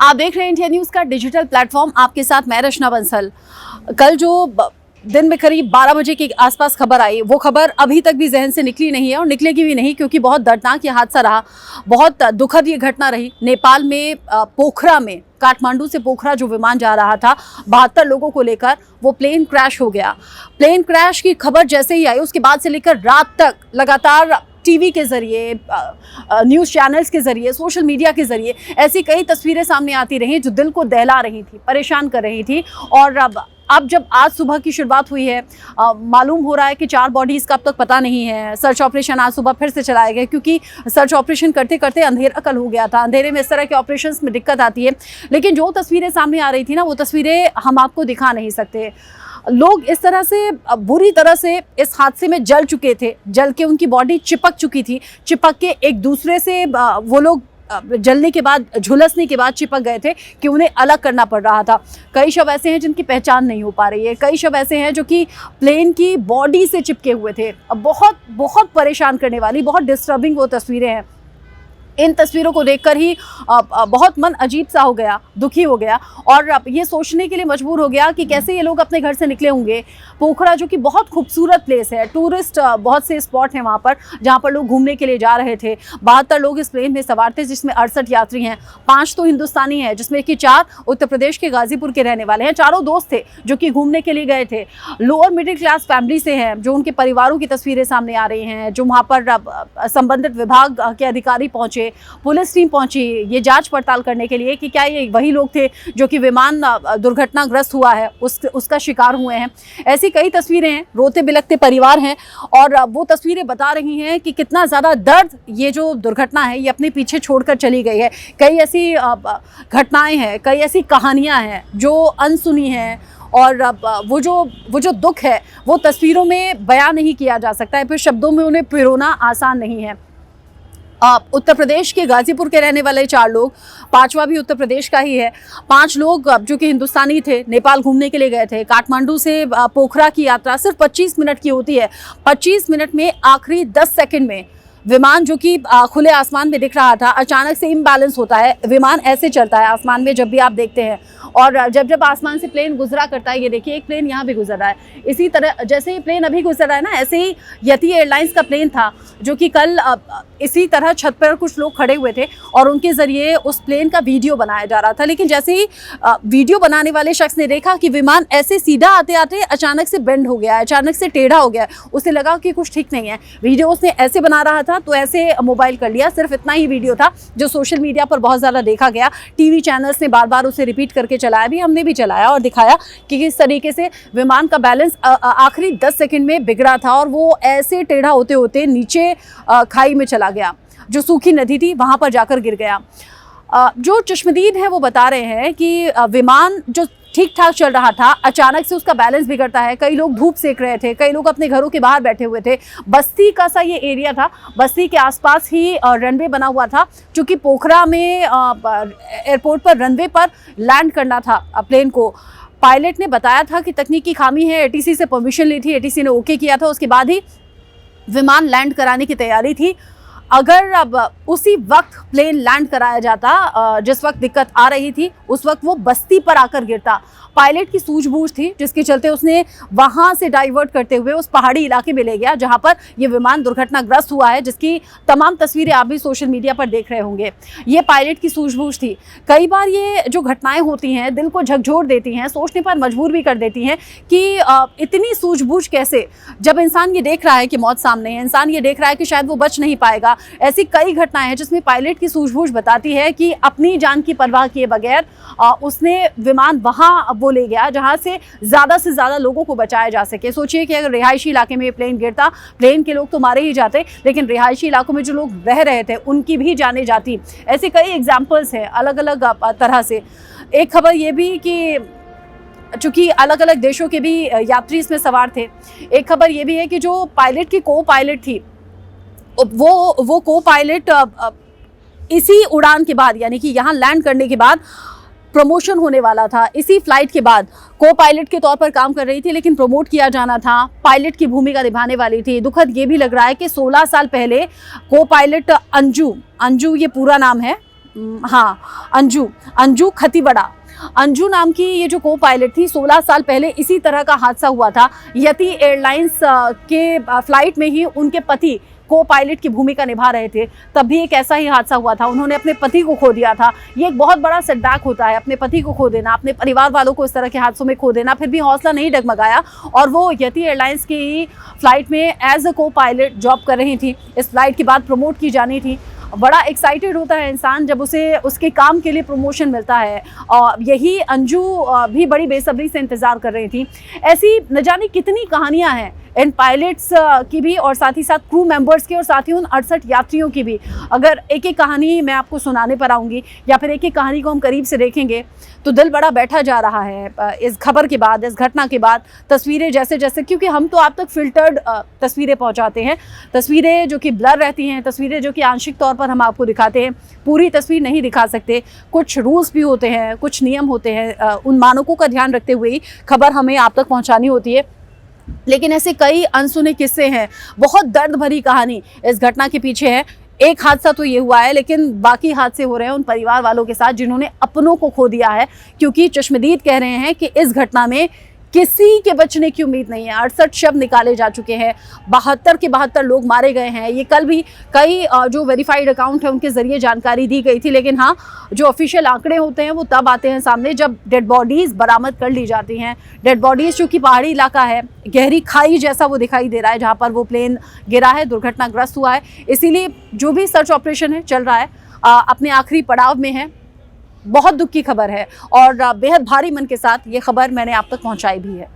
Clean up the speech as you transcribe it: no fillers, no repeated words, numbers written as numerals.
आप देख रहे हैं इंडिया न्यूज़ का डिजिटल प्लेटफॉर्म। आपके साथ मैं रचना बंसल। कल जो दिन में करीब 12 बजे के आसपास खबर आई, वो खबर अभी तक भी जहन से निकली नहीं है और निकलेगी भी नहीं, क्योंकि बहुत दर्दनाक ये हादसा रहा, बहुत दुखद ये घटना रही। नेपाल में पोखरा में, काठमांडू से पोखरा जो विमान जा रहा था 72 लोगों को लेकर, वो प्लेन क्रैश हो गया। प्लेन क्रैश की खबर जैसे ही आई, उसके बाद से लेकर रात तक लगातार टीवी के ज़रिए, न्यूज़ चैनल्स के ज़रिए, सोशल मीडिया के ज़रिए ऐसी कई तस्वीरें सामने आती रहीं जो दिल को दहला रही थी, परेशान कर रही थी। और अब जब आज सुबह की शुरुआत हुई है, मालूम हो रहा है कि 4 बॉडीज़ का अब तक पता नहीं है। सर्च ऑपरेशन आज सुबह फिर से चलाए गए, क्योंकि सर्च ऑपरेशन करते करते अंधेरा कल हो गया था। अंधेरे में इस तरह के ऑपरेशंस में दिक्कत आती है, लेकिन जो तस्वीरें सामने आ रही थी ना, वो तस्वीरें हम आपको दिखा नहीं सकते। लोग इस तरह से बुरी तरह से इस हादसे में जल चुके थे, जल के उनकी बॉडी चिपक चुकी थी, चिपक के एक दूसरे से वो लोग जलने के बाद, झुलसने के बाद चिपक गए थे कि उन्हें अलग करना पड़ रहा था। कई शव ऐसे हैं जिनकी पहचान नहीं हो पा रही है, कई शव ऐसे हैं जो कि प्लेन की बॉडी से चिपके हुए थे। बहुत बहुत परेशान करने वाली, बहुत डिस्टर्बिंग वो तस्वीरें हैं। इन तस्वीरों को देखकर ही बहुत मन अजीब सा हो गया, दुखी हो गया, और ये सोचने के लिए मजबूर हो गया कि कैसे ये लोग अपने घर से निकले होंगे। पोखरा जो कि बहुत खूबसूरत प्लेस है, टूरिस्ट बहुत से स्पॉट हैं वहाँ पर, जहाँ पर लोग घूमने के लिए जा रहे थे। 72 लोग इस प्लेन में सवार थे, जिसमें 68 यात्री हैं। 5 तो हिंदुस्तानी हैं, जिसमें कि 4 उत्तर प्रदेश के गाजीपुर के रहने वाले हैं। चारों दोस्त थे जो कि घूमने के लिए गए थे। लोअर मिडिल क्लास फैमिली से हैं, जो उनके परिवारों की तस्वीरें सामने आ रही हैं, जो वहाँ पर संबंधित विभाग के अधिकारी पहुँचे, पुलिस टीम पहुंची ये जांच पड़ताल करने के लिए कि क्या ये वही लोग थे जो कि विमान दुर्घटनाग्रस्त हुआ है, उसका शिकार हुए हैं। ऐसी कई तस्वीरें हैं, रोते बिलखते परिवार हैं, और वो तस्वीरें बता रही हैं कि कितना ज़्यादा दर्द ये जो दुर्घटना है ये अपने पीछे छोड़कर चली गई है। कई ऐसी घटनाएं हैं, कई ऐसी कहानियाँ हैं जो अनसुनी हैं, और वो जो दुख है वो तस्वीरों में बयां नहीं किया जा सकता है, फिर शब्दों में उन्हें पिरोना आसान नहीं है। उत्तर प्रदेश के गाजीपुर के रहने वाले 4 लोग, 5वां भी उत्तर प्रदेश का ही है। 5 लोग जो कि हिंदुस्तानी थे, नेपाल घूमने के लिए गए थे। काठमांडू से पोखरा की यात्रा सिर्फ 25 मिनट की होती है। 25 मिनट में आखिरी 10 सेकंड में विमान जो कि खुले आसमान में दिख रहा था, अचानक से इम्बैलेंस होता है। विमान ऐसे चलता है आसमान में, जब भी आप देखते हैं, और जब आसमान से प्लेन गुजरा करता है, ये देखिए एक प्लेन यहाँ भी गुजर रहा है। इसी तरह जैसे ही प्लेन अभी गुजर रहा है ना, ऐसे ही यति एयरलाइंस का प्लेन था जो कि कल इसी तरह छत पर कुछ लोग खड़े हुए थे और उनके ज़रिए उस प्लेन का वीडियो बनाया जा रहा था। लेकिन जैसे ही वीडियो बनाने वाले शख्स ने देखा कि विमान ऐसे सीधा आते आते अचानक से बेंड हो गया है, अचानक से टेढ़ा हो गया है, उसे लगा कि कुछ ठीक नहीं है। वीडियो उसने ऐसे बना रहा था तो ऐसे मोबाइल कर लिया। सिर्फ इतना ही वीडियो था जो सोशल मीडिया पर बहुत ज़्यादा देखा गया। टीवी चैनल्स ने बार बार उसे रिपीट करके चलाया भी, हमने भी चलाया और दिखाया कि किस तरीके से विमान का बैलेंस आखिरी 10 सेकंड में बिगड़ा था और वो ऐसे टेढ़ा होते होते नीचे खाई में चला गया, जो सूखी नदी थी वहाँ पर जाकर गिर गया। जो चश्मदीद है वो बता रहे हैं कि विमान जो ठीक ठाक चल रहा था, अचानक से उसका बैलेंस बिगड़ता है। कई लोग धूप सेक रहे थे, कई लोग अपने घरों के बाहर बैठे हुए थे। बस्ती का सा ये एरिया था, बस्ती के आसपास ही रनवे बना हुआ था, क्योंकि पोखरा में एयरपोर्ट पर रनवे पर लैंड करना था प्लेन को। पायलट ने बताया था कि तकनीकी खामी है, एटीसी से परमिशन ली थी, एटीसी ने ओके किया था, उसके बाद ही विमान लैंड कराने की तैयारी थी। अगर अब उसी वक्त प्लेन लैंड कराया जाता, जिस वक्त दिक्कत आ रही थी, उस वक्त वो बस्ती पर आकर गिरता। पायलट की सूझबूझ थी, जिसके चलते उसने वहां से डाइवर्ट करते हुए उस पहाड़ी इलाके में ले गया जहां पर ये विमान दुर्घटनाग्रस्त हुआ है, जिसकी तमाम तस्वीरें आप भी सोशल मीडिया पर देख रहे होंगे। ये पायलट की सूझबूझ थी। कई बार ये जो घटनाएं होती हैं दिल को झकझोर देती हैं, सोचने पर मजबूर भी कर देती हैं कि इतनी सूझबूझ कैसे, जब इंसान ये देख रहा है कि मौत सामने है, इंसान ये देख रहा है कि शायद वो बच नहीं पाएगा। ऐसी कई घटनाएं हैं जिसमें पायलट की सूझबूझ बताती है कि अपनी जान की परवाह किए बगैर उसने विमान वहां वो ले गया जहां से ज़्यादा लोगों को बचाया जा सके। सोचिए कि अगर रिहायशी इलाके में प्लेन गिरता, प्लेन के लोग तो मारे ही जाते, लेकिन रिहायशी इलाकों में जो लोग रह रहे थे उनकी भी जानें जाती। ऐसे कई एग्जाम्पल्स हैं अलग अलग तरह से। एक खबर ये भी कि चूँकि अलग अलग देशों के भी यात्री इसमें सवार थे। एक खबर ये भी है कि जो पायलट की को पायलट थी, वो को पायलट इसी उड़ान के बाद, यानी कि यहाँ लैंड करने के बाद प्रमोशन होने वाला था। इसी फ्लाइट के बाद को पायलट के तौर पर काम कर रही थी, लेकिन प्रमोट किया जाना था, पायलट की भूमिका निभाने वाली थी। दुखद ये भी लग रहा है कि 16 साल पहले को पायलट अंजू ये पूरा नाम है, हाँ, अंजू खतीवड़ा। अंजू नाम की ये जो को पायलट थी, 16 साल पहले इसी तरह का हादसा हुआ था। यति एयरलाइंस के फ्लाइट में ही उनके पति को पायलट की भूमिका निभा रहे थे, तब भी एक ऐसा ही हादसा हुआ था। उन्होंने अपने पति को खो दिया था। ये एक बहुत बड़ा सेटबैक होता है, अपने पति को खो देना, अपने परिवार वालों को इस तरह के हादसों में खो देना। फिर भी हौसला नहीं डगमगाया और वो यति एयरलाइंस की फ्लाइट में एज अ को पायलट जॉब कर रही थी। इस फ्लाइट के बाद प्रमोट की जानी थी। बड़ा एक्साइटेड होता है इंसान जब उसे उसके काम के लिए प्रमोशन मिलता है, और यही अंजू भी बड़ी बेसब्री से इंतज़ार कर रही थी। ऐसी न जाने कितनी कहानियां हैं इन पायलट्स की भी, और साथ ही साथ क्रू मेंबर्स की, और साथ ही उन 68 यात्रियों की भी। अगर एक एक कहानी मैं आपको सुनाने पर आऊँगी या फिर एक एक कहानी को हम करीब से देखेंगे तो दिल बड़ा बैठा जा रहा है। इस खबर के बाद, इस घटना के बाद तस्वीरें जैसे जैसे, क्योंकि हम तो आप तक फ़िल्टर्ड तस्वीरें पहुंचाते हैं, तस्वीरें जो कि ब्लर रहती हैं, तस्वीरें जो कि आंशिक तौर पर हम आपको दिखाते हैं, पूरी तस्वीर नहीं दिखा सकते। कुछ रूल्स भी होते हैं, कुछ नियम होते हैं, उन मानकों का ध्यान रखते हुए ही खबर हमें आप तक पहुँचानी होती है। लेकिन ऐसे कई अनसुने किस्से हैं, बहुत दर्द भरी कहानी इस घटना के पीछे है। एक हादसा तो ये हुआ है, लेकिन बाकी हादसे हो रहे हैं उन परिवार वालों के साथ जिन्होंने अपनों को खो दिया है, क्योंकि चश्मदीद कह रहे हैं कि इस घटना में किसी के बचने की उम्मीद नहीं है। 68 शव निकाले जा चुके हैं, 72 के 72 लोग मारे गए हैं। ये कल भी कई जो वेरीफाइड अकाउंट है उनके ज़रिए जानकारी दी गई थी, लेकिन हाँ, जो ऑफिशियल आंकड़े होते हैं वो तब आते हैं सामने जब डेड बॉडीज़ बरामद कर ली जाती हैं। डेड बॉडीज़, चूँकि पहाड़ी इलाका है, गहरी खाई जैसा वो दिखाई दे रहा है जहाँ पर वो प्लेन गिरा है, दुर्घटनाग्रस्त हुआ है, इसीलिए जो भी सर्च ऑपरेशन है चल रहा है अपने आखिरी पड़ाव में है। बहुत दुख की खबर है और बेहद भारी मन के साथ ये खबर मैंने आप तक पहुंचाई भी है।